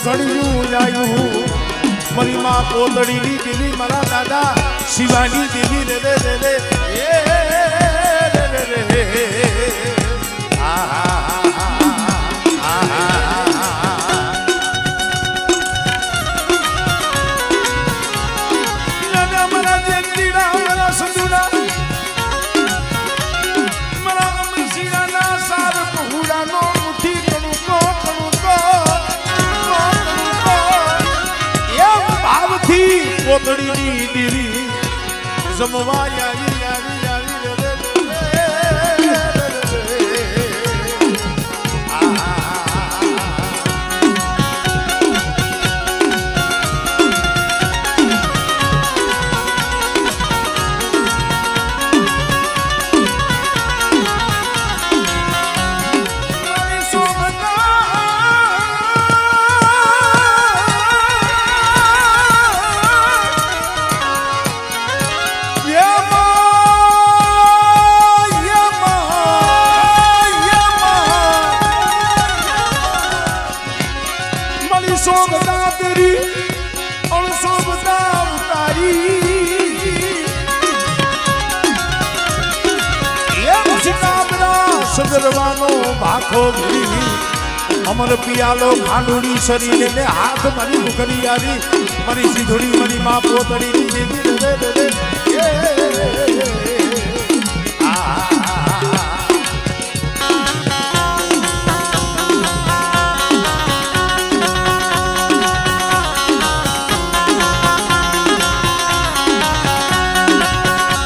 ઘડિયું આવ્યું મારી માં પોતડીની દેવી મારા દાદા શિવાની દેવી રે રે રે રે પોતડીની દેવી જમવા આવી આવી આવી સદરવાનો ભાખો ભરી અમર પિયાલો ખાંડુડી શરીર ને હાથ મારી મુખરી આવી મારી સીધોડી મારી માં પોતડી દેવી રે રે રે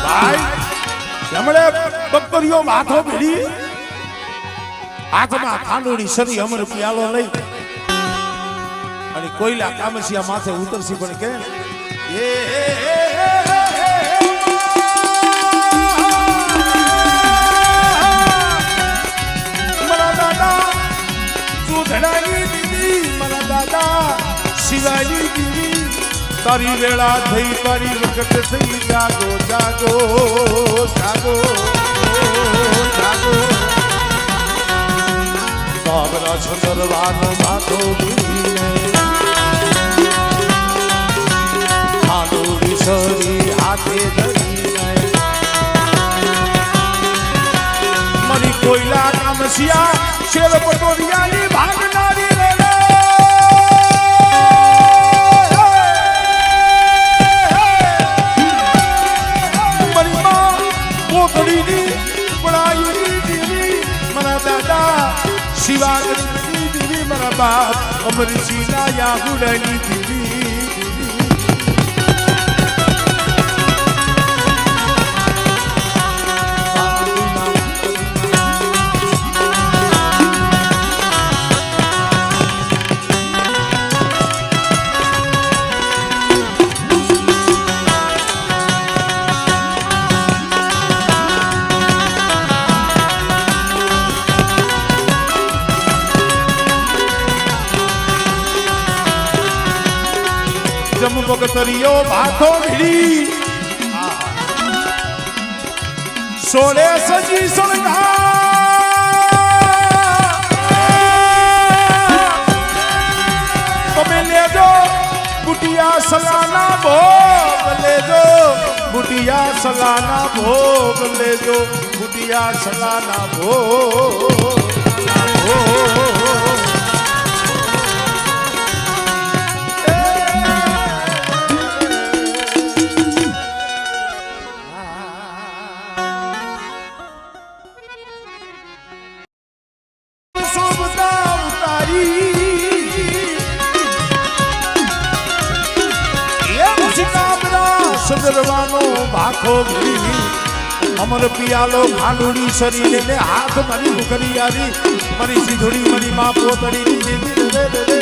ભાઈ હમણે બકરીઓ માથો ભીડી હાથમાં ખાંડોડી સરી અમર પિયાલો લઈ અને કોયલા કામસિયા માથે ઉતરસી પણ કે મારા દાદા સુધડાની દીદી મારા દાદા શિવાજી દીદી તારી વેળા થઈ તારી વખત થઈ જાગો જાગો જાગો જાગો બાબરા છંદરવાનો માથો ભીને ખાંડોડી સરી હાથે ધરીને મરી કોયલા કામસિયા શેર પટોરિયાની ભાગનારી રે મરી માં પોતડીની પડાયુની દેવી મારા દાદા શિવાની દેવી મારા બાપ અમરસિંહ ના યાહુડાની દેવી ભગતરીઓ ભાથો ભીડી સોળે સજી તમે લેજો બુટિયા સલાના ભોગ લેજો બુટિયા સલાના ભોગ લેજો બુટિયા સલાના ભોગ સદરવાનો ભાખો ભરી અમર પિયાલો ખાંડુડી શરીર ને હાથ મારી મુખરી આવી મારી સીધોડી મારી માં પોતડી દેવી રે રે રે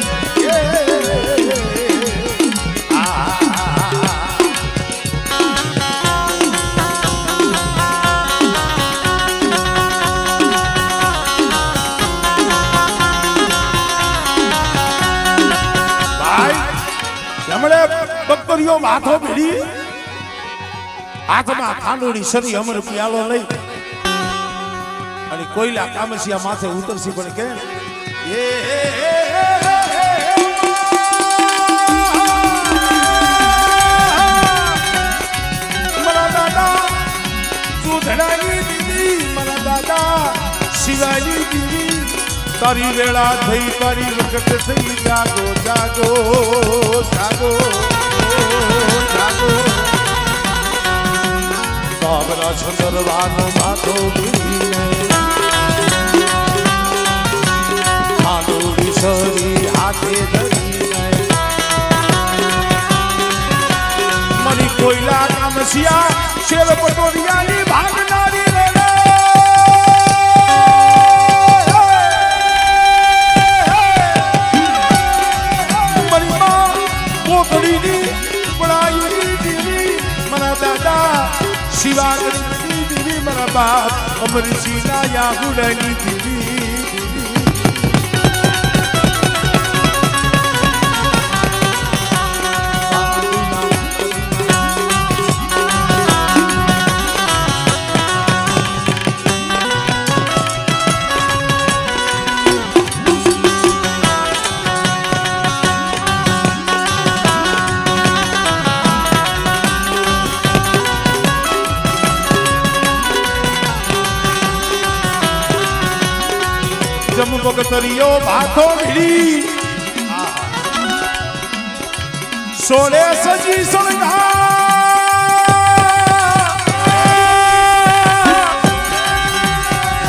ભાઈ હમણે બકરીઓ માથો ભીડી હાથમાં ખાંડોડી સરી અમર પિયાલો લઈ અને કોયલા કામસિયા માથે ઉતરસી પણ કે તારી વેળા થઈ તારી વખત થઈ જાગો જાગો જાગો જાગો બાબરા છંદરવાનો માથો ભીને આડોડી સરી હાથે ધરીને મરી કોયલા કામસિયા શેર પટોરિયાની ભાગનારી રે શિવાગરી દેવી મારા બાપ અમરસિંહ ના યાગુડાની દેવી જમબગતરીઓ ભાથો ભીડી સોળે સજી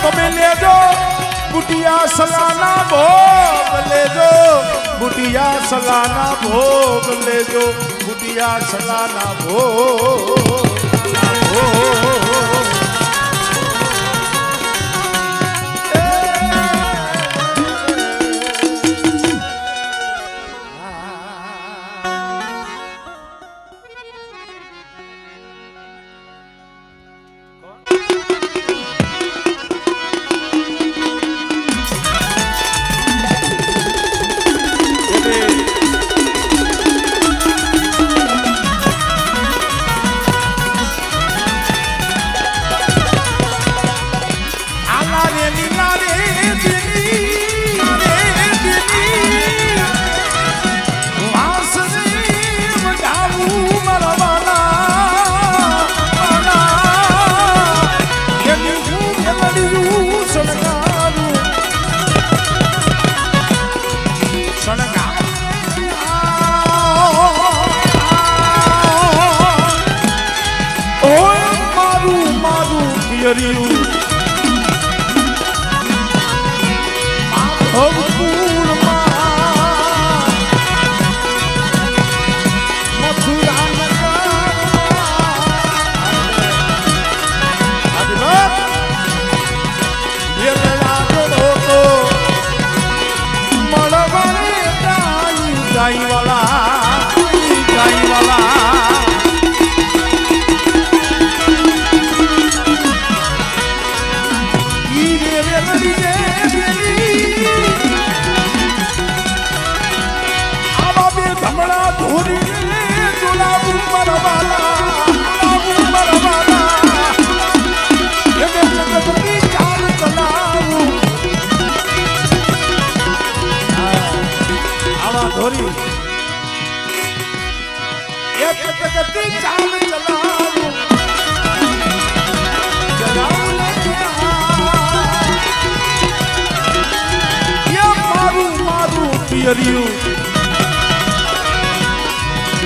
તમે લેજો બુટિયા સલાના ભોગ લેજો બુટિયા સલાના ભોગ લેજો બુટિયા સલાના ભોગ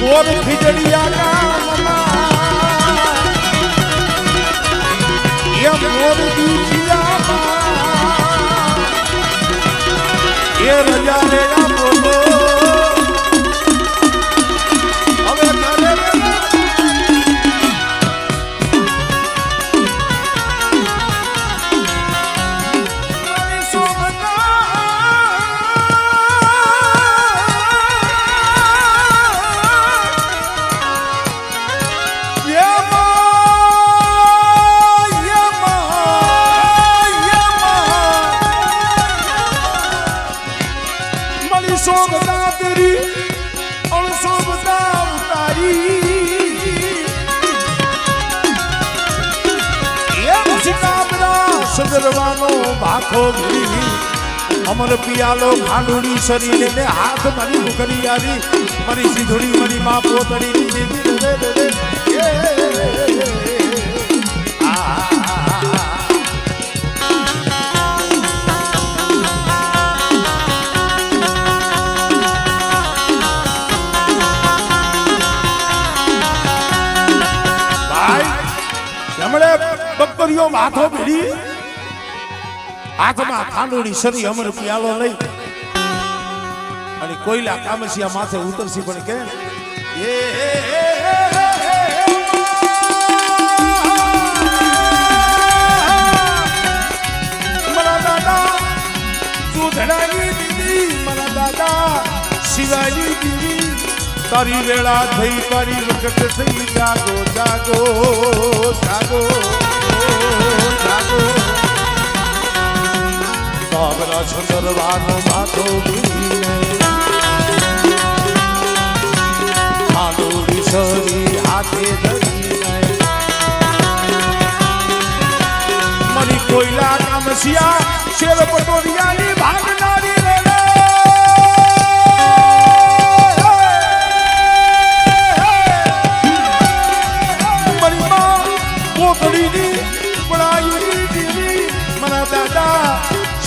ગોર ખીજડીયા ગામમાં એ મોર દુખિયામાં એ રજા રે બોલો હવે કરે સદરવાનો ભાખો ભીડી અમર પિયાલો ભાંડુડી શરીરે ને હાથ મારી મુકરિયારી મારી સીધડી મારી મા પોતડી દેવી રે રે તરિયો માથો ભીડી હાથમાં ખાંડોળી સરી અમર પિયાલો લઈ અને કોયલા કામસિયા માથે ઉતરસી પણ કે મારા દાદા સુધડાની દીદી મારા દાદા શિવાની દીદી તારી વેળા થઈ તારી વખત થઈ જાગો જાગો જાગો જાગો બાબરા છંદરવાનો માથો ભીને ખાંડોળી સરી હાથે ધરીને મરી કોયલા કામસિયા શેર પટોરિયાની ભાગનારી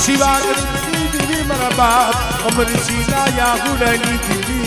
शिवा दीदी मेरा बाप अमर सीना या गुड़नी दीदी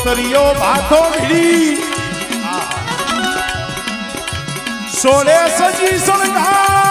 તરિયો ભાથો ભીડી સોળે સજી સળગા